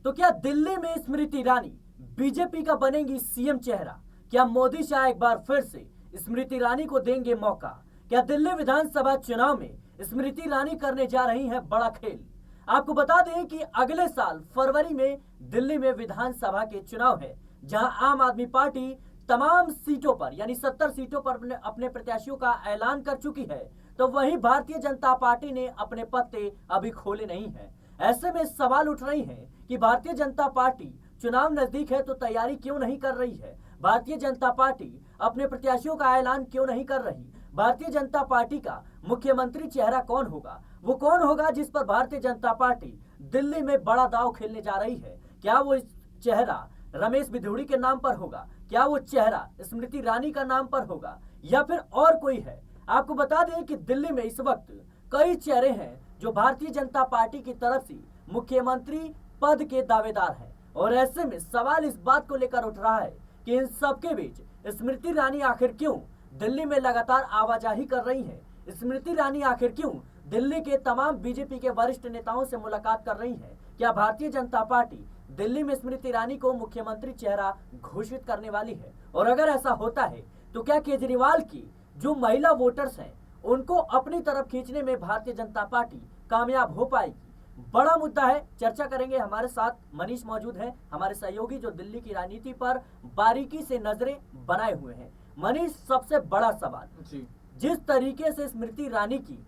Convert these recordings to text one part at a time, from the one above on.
तो क्या दिल्ली में स्मृति ईरानी बीजेपी का बनेंगी सीएम चेहरा? क्या मोदी शाह एक बार फिर से स्मृति ईरानी को देंगे मौका? क्या दिल्ली विधानसभा चुनाव में स्मृति ईरानी करने जा रही हैं बड़ा खेल? आपको बता दें कि अगले साल फरवरी में दिल्ली में विधानसभा के चुनाव है, जहां आम आदमी पार्टी तमाम सीटों पर यानी 70 सीटों पर अपने प्रत्याशियों का ऐलान कर चुकी है। तो वहीं भारतीय जनता पार्टी ने अपने पत्ते अभी खोले नहीं हैं। ऐसे में सवाल उठ रही हैं कि भारतीय जनता पार्टी चुनाव नजदीक है तो तैयारी क्यों नहीं कर रही है? भारतीय जनता पार्टी अपने प्रत्याशियों का ऐलान क्यों नहीं कर रही? भारतीय जनता पार्टी का मुख्यमंत्री चेहरा कौन होगा? वो कौन होगा जिस पर भारतीय जनता पार्टी दिल्ली में बड़ा दांव खेलने जा रही है? क्या वो चेहरा रमेश बिधूड़ी के नाम पर होगा? क्या वो चेहरा स्मृति ईरानी का नाम पर होगा या फिर और कोई है? आपको बता दें कि दिल्ली में इस वक्त कई चेहरे हैं जो भारतीय जनता पार्टी की तरफ से मुख्यमंत्री पद के दावेदार हैं, और ऐसे में सवाल इस बात को लेकर उठ रहा है कि इन सबके बीच स्मृति ईरानी आखिर क्यों दिल्ली में लगातार आवाजाही कर रही हैं? स्मृति ईरानी आखिर क्यों दिल्ली के तमाम बीजेपी के वरिष्ठ नेताओं से मुलाकात कर रही हैं? क्या भारतीय जनता पार्टी दिल्ली में स्मृति ईरानी को मुख्यमंत्री चेहरा घोषित करने वाली है? और अगर ऐसा होता है तो क्या केजरीवाल की जो महिला वोटर्स हैं उनको अपनी तरफ खींचने में भारतीय जनता पार्टी कामयाब हो पाएगी? बड़ा मुद्दा है, चर्चा करेंगे। हमारे साथ मनीष मौजूद हैं, हमारे सहयोगी जो दिल्ली की राजनीति पर बारीकी से नजरें बनाए हुए हैं। मनीष, सबसे बड़ा सवाल जी, जिस तरीके से स्मृति ईरानी की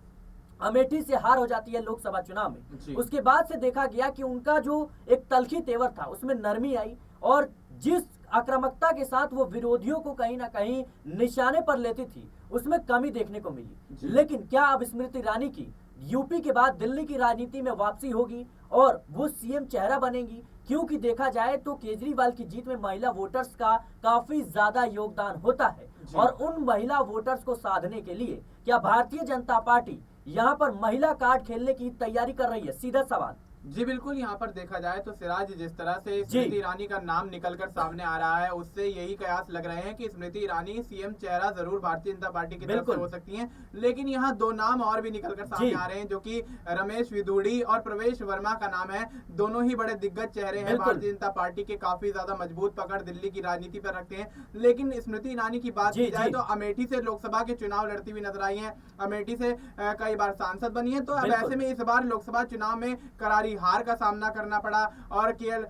अमेठी से हार हो जाती है लोकसभा चुनाव में, उसके बाद से देखा गया कि उनका जो एक तल्खी तेवर था उसमें नरमी आई, और जिस आक्रामकता के साथ वो विरोधियों को कहीं ना कहीं निशाने पर लेती थी उसमें कमी देखने को मिली। लेकिन क्या अब स्मृति ईरानी की यूपी के बाद दिल्ली की राजनीति में वापसी होगी और वो सीएम चेहरा बनेंगी? क्योंकि देखा जाए तो केजरीवाल की जीत में महिला वोटर्स का काफी ज्यादा योगदान होता है, और उन महिला वोटर्स को साधने के लिए क्या भारतीय जनता पार्टी यहाँ पर महिला कार्ड खेलने की तैयारी कर रही है? सीधा सवाल। जी बिल्कुल, यहाँ पर देखा जाए तो सिराज, जिस तरह से स्मृति ईरानी का नाम निकलकर सामने आ रहा है उससे यही कयास लग रहे हैं कि स्मृति ईरानी सीएम चेहरा जरूर भारतीय जनता पार्टी की तरफ से हो सकती हैं। लेकिन यहाँ दो नाम और भी निकलकर सामने आ रहे हैं, जो कि रमेश बिधूड़ी और प्रवेश वर्मा का नाम है। दोनों ही बड़े दिग्गज चेहरे हैं, भारतीय जनता पार्टी के काफी ज्यादा मजबूत पकड़ दिल्ली की राजनीति पर रखते हैं। लेकिन स्मृति ईरानी की बात की जाए तो अमेठी से लोकसभा के चुनाव लड़ती हुई नजर आई है, अमेठी से कई बार सांसद बनी है। तो अब ऐसे में इस बार लोकसभा चुनाव में करारी हार का सामना करना पड़ा, और केएल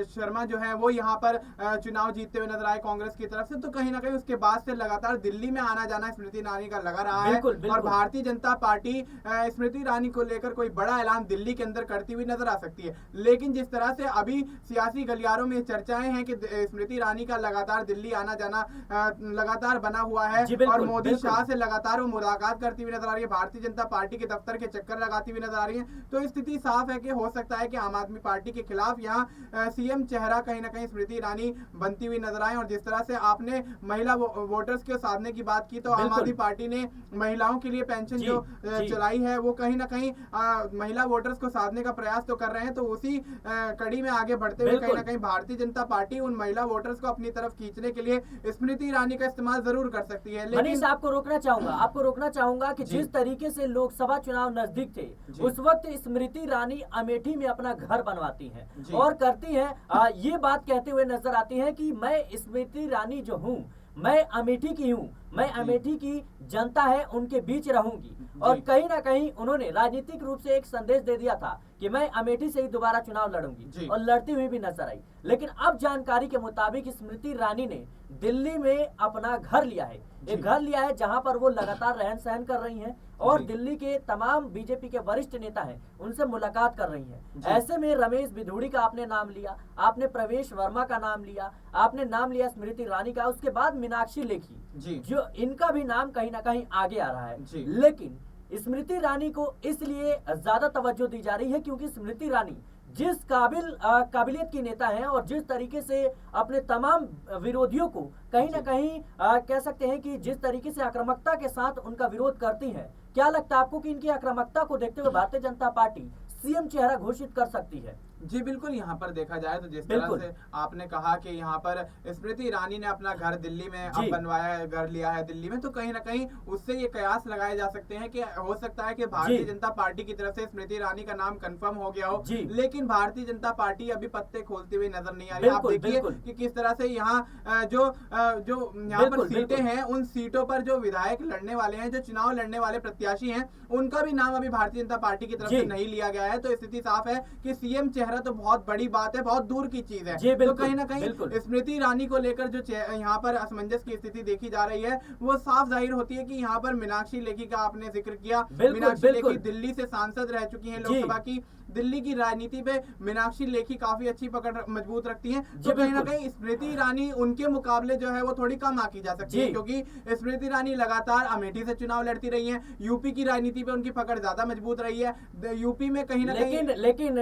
शर्मा जो है वो यहाँ पर चुनाव जीतते हुए नजर आए कांग्रेस की तरफ से। तो कहीं ना कहीं उसके बाद से लगातार दिल्ली में आना जाना स्मृति ईरानी का लगा रहा है, और भारतीय जनता पार्टी स्मृति ईरानी को लेकर कोई बड़ा ऐलान दिल्ली के अंदर करती हुई नजर आ सकती है। लेकिन जिस तरह से अभी सियासी गलियारों में चर्चाएं हैं कि स्मृति ईरानी का लगातार दिल्ली आना जाना लगातार बना हुआ है, और मोदी शाह से लगातार वो मुलाकात करती हुई नजर आ रही है, भारतीय जनता पार्टी के दफ्तर के चक्कर लगाती हुई नजर आ रही है। तो स्थिति साफ है कि हो सकता है कि आम आदमी पार्टी के खिलाफ यहाँ सीएम चेहरा कहीं ना कहीं स्मृति ईरानी बनती हुई नजर आए। और जिस तरह से आपने महिला वोटर्स के साधने की बात की, तो आम आदमी पार्टी ने महिलाओं के लिए पेंशन जो चलाई है वो कहीं ना कहीं महिला वोटर्स को साधने का प्रयास तो कर रहे हैं। तो उसी कड़ी में आगे बढ़ते हुए कहीं ना कहीं भारतीय जनता पार्टी उन महिला वोटर्स को अपनी तरफ खींचने के लिए स्मृति ईरानी का इस्तेमाल जरूर कर सकती है। लेकिन आपको रोकना चाहूंगा कि जिस तरीके से लोकसभा चुनाव नजदीक थे उस वक्त स्मृति ईरानी अमेठी में अपना घर बनवाती हैं और करती हैं, ये बात कहते हुए नजर आती हैं कि मैं स्मृति ईरानी जो हूँ मैं अमेठी की हूँ, मैं अमेठी की जनता है उनके बीच रहूंगी। और कहीं ना कहीं उन्होंने राजनीतिक रूप से एक संदेश दे दिया था कि मैं अमेठी से ही दोबारा चुनाव लड़ूंगी, और लड़ती हुई भी नजर आई। लेकिन अब जानकारी के मुताबिक स्मृति ईरानी ने दिल्ली में अपना घर लिया है, एक घर लिया है जहां पर वो लगातार रहन सहन कर रही हैं, और दिल्ली के तमाम बीजेपी के वरिष्ठ नेता हैं उनसे मुलाकात कर रही हैं। ऐसे में रमेश बिधूड़ी का आपने नाम लिया, आपने प्रवेश वर्मा का नाम लिया, आपने नाम लिया स्मृति ईरानी का, उसके बाद मीनाक्षी लेखी जो इनका भी नाम कहीं ना कहीं आगे आ रहा है। लेकिन स्मृति ईरानी को इसलिए ज्यादा तवज्जो दी जा रही है क्योंकि स्मृति ईरानी जिस काबिलियत की नेता हैं और जिस तरीके से अपने तमाम विरोधियों को कहीं ना कहीं कह सकते हैं कि जिस तरीके से आक्रामकता के साथ उनका विरोध करती हैं, क्या लगता है आपको कि इनकी आक्रामकता को देखते हुए भारतीय जनता पार्टी सीएम चेहरा घोषित कर सकती है? जी बिल्कुल, यहाँ पर देखा जाए तो जिस तरह से आपने कहा कि यहाँ पर स्मृति ईरानी ने अपना घर दिल्ली में अब बनवाया है, घर लिया है दिल्ली में, तो कहीं ना कहीं उससे ये कयास लगाए जा सकते हैं कि हो सकता है कि भारतीय जनता पार्टी की तरफ से स्मृति ईरानी का नाम कंफर्म हो गया हो, लेकिन भारतीय जनता पार्टी अभी पत्ते खोलते हुए नजर नहीं आ रही। आप देखिए कि किस तरह से यहाँ जो यहाँ पर सीटें हैं, उन सीटों पर जो विधायक लड़ने वाले हैं, जो चुनाव लड़ने वाले प्रत्याशी हैं, उनका भी नाम अभी भारतीय जनता पार्टी की तरफ से नहीं लिया गया है। तो स्थिति साफ है कि सीएम चेहरा तो बहुत बड़ी बात है, बहुत दूर की चीज है। तो कहीं ना कहीं स्मृति ईरानी को लेकर जो यहाँ पर असमंजस की स्थिति देखी जा रही है, वो साफ जाहिर होती है कि यहाँ पर मीनाक्षी लेखी का आपने जिक्र किया। मीनाक्षी लेखी दिल्ली से सांसद रह चुकी हैं लोकसभा की। दिल्ली की राजनीति पे मीनाक्षी लेखी काफी अच्छी पकड़ मजबूत रखती हैं। तो कहीं ना कहीं स्मृति ईरानी उनके मुकाबले जो है वो थोड़ी कम आंकी जा सकती है, क्योंकि स्मृति ईरानी लगातार अमेठी से चुनाव लड़ती रही हैं। यूपी की राजनीति पे उनकी पकड़ ज्यादा मजबूत रही है। यूपी में कहीं ना कहीं लेकिन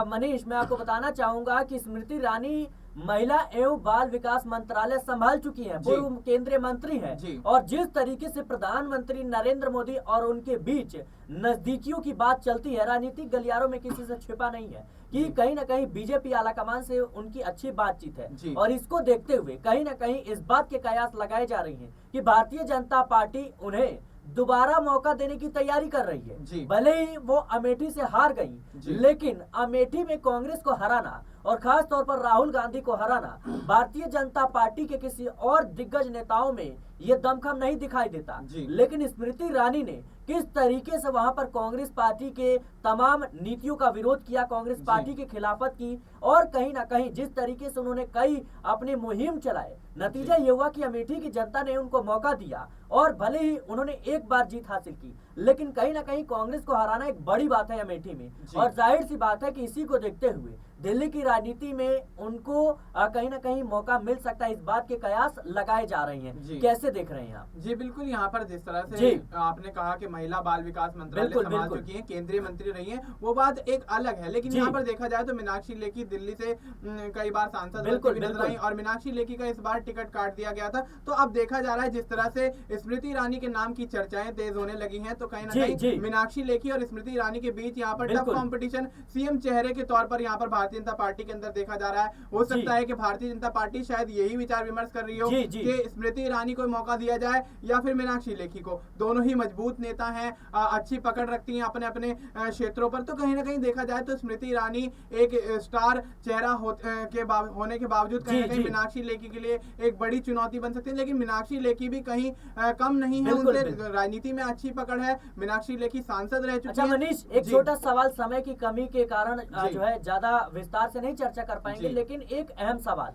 मनीष, मैं आपको बताना चाहूंगा कि स्मृति ईरानी महिला एवं बाल विकास मंत्रालय संभाल चुकी हैं, पूर्व केंद्रीय मंत्री हैं, और जिस तरीके से प्रधानमंत्री नरेंद्र मोदी और उनके बीच नजदीकियों की बात चलती है, राजनीतिक गलियारों में किसी से छिपा नहीं है कि कहीं ना कहीं बीजेपी आलाकमान से उनकी अच्छी बातचीत है। और इसको देखते हुए कहीं ना कहीं इस बात के कयास लगाए जा रही हैं कि भारतीय जनता पार्टी उन्हें दोबारा मौका देने की तैयारी कर रही है। भले ही वो अमेठी से हार गई, लेकिन अमेठी में कांग्रेस को हराना और खास तौर पर राहुल गांधी को हराना भारतीय जनता पार्टी के किसी और दिग्गज नेताओं में ये दमखम नहीं दिखाई देता। लेकिन स्मृति ईरानी ने किस तरीके से वहां पर कांग्रेस पार्टी के तमाम नीतियों का विरोध किया, कांग्रेस पार्टी की खिलाफत की, और कहीं ना कहीं जिस तरीके से उन्होंने कई अपनी मुहिम चलाए, नतीजा ये हुआ कि अमेठी की जनता ने उनको मौका दिया और भले ही उन्होंने एक बार जीत हासिल की, लेकिन कहीं ना कहीं कांग्रेस को हराना एक बड़ी बात है अमेठी में। और जाहिर सी बात है कि इसी को देखते हुए दिल्ली की राजनीति में उनको कहीं ना कहीं मौका मिल सकता है, इस बात के कयास लगाए जा रहे हैं। कैसे देख रहे हैं आप? जी बिल्कुल, यहाँ पर जिस तरह से आपने कहा कि महिला बाल विकास मंत्रालय संभाल चुकी हैं, केंद्रीय मंत्री रही हैं, वो बात एक अलग है। लेकिन यहाँ पर देखा जाए तो मीनाक्षी लेखी दिल्ली से कई बार सांसद नजर आई और मीनाक्षी लेखी का इस बार टिकट काट दिया गया था। तो अब देखा जा रहा है जिस तरह से स्मृति ईरानी के नाम की चर्चाएं तेज होने लगी हैं, तो कहीं ना कहीं मीनाक्षी लेखी और स्मृति ईरानी के बीच यहाँ पर टफ कॉम्पिटिशन सीएम चेहरे के तौर पर यहाँ पर भारतीय जनता पार्टी के अंदर देखा जा रहा है। हो सकता है कि भारतीय जनता पार्टी शायद यही विचार विमर्श कर रही हो कि स्मृति ईरानी को मौका दिया जाए या फिर मीनाक्षी लेखी को। दोनों ही मजबूत नेता हैं, अच्छी पकड़ रखती हैं अपने अपने क्षेत्रों पर। तो कहीं ना कहीं देखा जाए तो स्मृति ईरानी एक स्टार चेहरा होने के बावजूद कहीं ना कहीं मीनाक्षी लेखी के लिए एक बड़ी चुनौती बन सकती है। लेकिन मीनाक्षी लेखी भी कहीं कम नहीं है, उनसे राजनीति में अच्छी पकड़ है। मीनाक्षी लेखी सांसद रह चुकी है। मनीष, एक छोटा सवाल, समय की कमी के कारण जो है ज्यादा विस्तार से नहीं चर्चा कर पाएंगे, लेकिन एक अहम सवाल,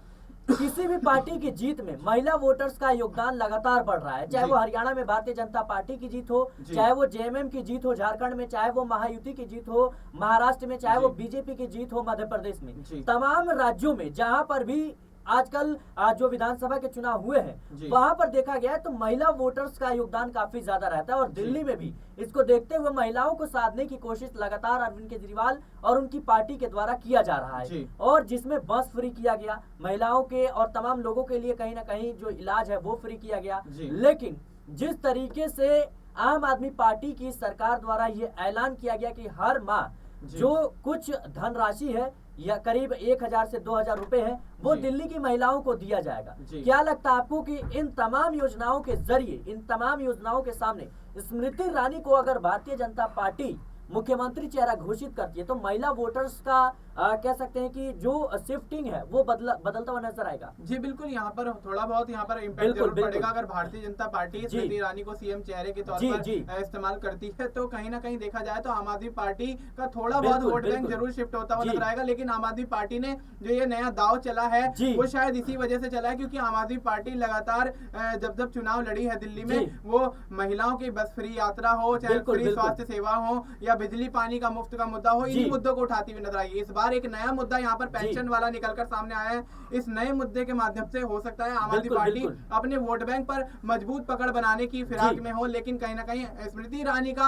किसी भी पार्टी की जीत में महिला वोटर्स का योगदान लगातार बढ़ रहा है, चाहे वो हरियाणा में भारतीय जनता पार्टी की जीत हो, चाहे वो जेएमएम की जीत हो झारखंड में, चाहे वो महायुति की जीत हो महाराष्ट्र में, चाहे वो बीजेपी की जीत हो मध्य प्रदेश में। तमाम राज्यों में जहां पर भी आजकल जो विधानसभा के चुनाव हुए हैं वहां पर देखा गया है तो महिला वोटर्स का योगदान काफी ज्यादा रहता है। और दिल्ली में भी इसको देखते हुए महिलाओं को साधने की कोशिश लगातार अरविंद केजरीवाल और उनकी पार्टी के द्वारा किया जा रहा है, और जिसमें बस फ्री किया गया महिलाओं के और तमाम लोगों के लिए, कहीं ना कहीं जो इलाज है वो फ्री किया गया। लेकिन जिस तरीके से आम आदमी पार्टी की सरकार द्वारा ये ऐलान किया गया कि हर माह जो कुछ धनराशि है या करीब 1000 से 2000 रुपए है वो दिल्ली की महिलाओं को दिया जाएगा, क्या लगता है आपको कि इन तमाम योजनाओं के जरिए, इन तमाम योजनाओं के सामने स्मृति ईरानी को अगर भारतीय जनता पार्टी मुख्यमंत्री चेहरा घोषित करती है तो महिला वोटर्स का कह सकते हैं कि जो शिफ्टिंग है वो बदलता हुआ नजर आएगा? जी बिल्कुल, यहाँ पर थोड़ा बहुत यहाँ पर इम्पैक्ट जरूर पड़ेगा। अगर भारतीय जनता पार्टी स्मृति ईरानी को सीएम चेहरे के तौर पर इस्तेमाल करती है तो कहीं ना कहीं देखा जाए तो आम आदमी पार्टी का थोड़ा बहुत वोट बैंक जरूर शिफ्ट होता हुआ नजर आएगा। लेकिन आम आदमी पार्टी ने जो ये नया दाव चला है वो शायद इसी वजह से चला है क्योंकि आम आदमी पार्टी लगातार जब चुनाव लड़ी है दिल्ली में, वो महिलाओं की बस फ्री यात्रा हो, चाहे फ्री स्वास्थ्य सेवा हो या बिजली पानी का मुफ्त का मुद्दा हो, इन्हीं मुद्दों को उठाती हुई नजर आई। इस बार एक नया मुद्दा यहाँ पर पेंशन वाला निकलकर सामने आया है। इस नए मुद्दे के माध्यम से हो सकता है आम आदमी पार्टी अपने वोट बैंक पर मजबूत पकड़ बनाने की फिराक में हो। लेकिन कहीं ना कहीं स्मृति ईरानी का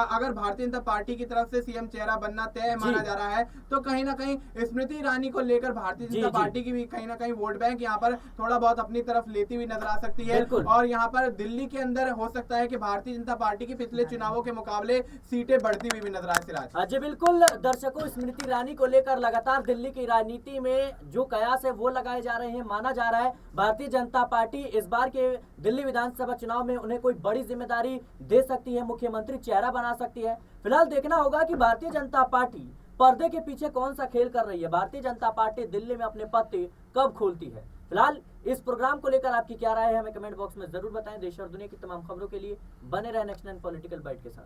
अगर भारतीय जनता पार्टी की तरफ से सीएम चेहरा बनना तय माना जा रहा है तो कहीं ना कहीं स्मृति ईरानी को लेकर भारतीय जनता पार्टी की भी कहीं ना कहीं वोट बैंक यहाँ पर थोड़ा बहुत अपनी तरफ लेती हुई नजर आ सकती है। और यहाँ पर दिल्ली के अंदर हो सकता है कि भारतीय जनता पार्टी की पिछले चुनावों के मुकाबले सीटें बढ़ती हुई भी नजर आए। सिराज जी बिल्कुल, दर्शकों, स्मृति ईरानी को लेकर लेकर लगातार दिल्ली की राजनीति में जो कयास है वो लगाए जा रहे हैं। माना जा रहा है भारतीय जनता पार्टी इस बार के दिल्ली विधानसभा चुनाव में उन्हें कोई बड़ी जिम्मेदारी दे सकती है, मुख्यमंत्री चेहरा बना सकती है। फिलहाल देखना होगा कि भारतीय जनता पार्टी पर्दे के पीछे कौन सा खेल कर रही है, भारतीय जनता पार्टी दिल्ली में अपने पत्ते कब खोलती है। फिलहाल इस प्रोग्राम को लेकर आपकी क्या राय है, हमें कमेंट बॉक्स में जरूर बताएं। देश और दुनिया की तमाम खबरों के लिए बने रहे नेक्स्ट 9 पॉलिटिकल बाइट के साथ।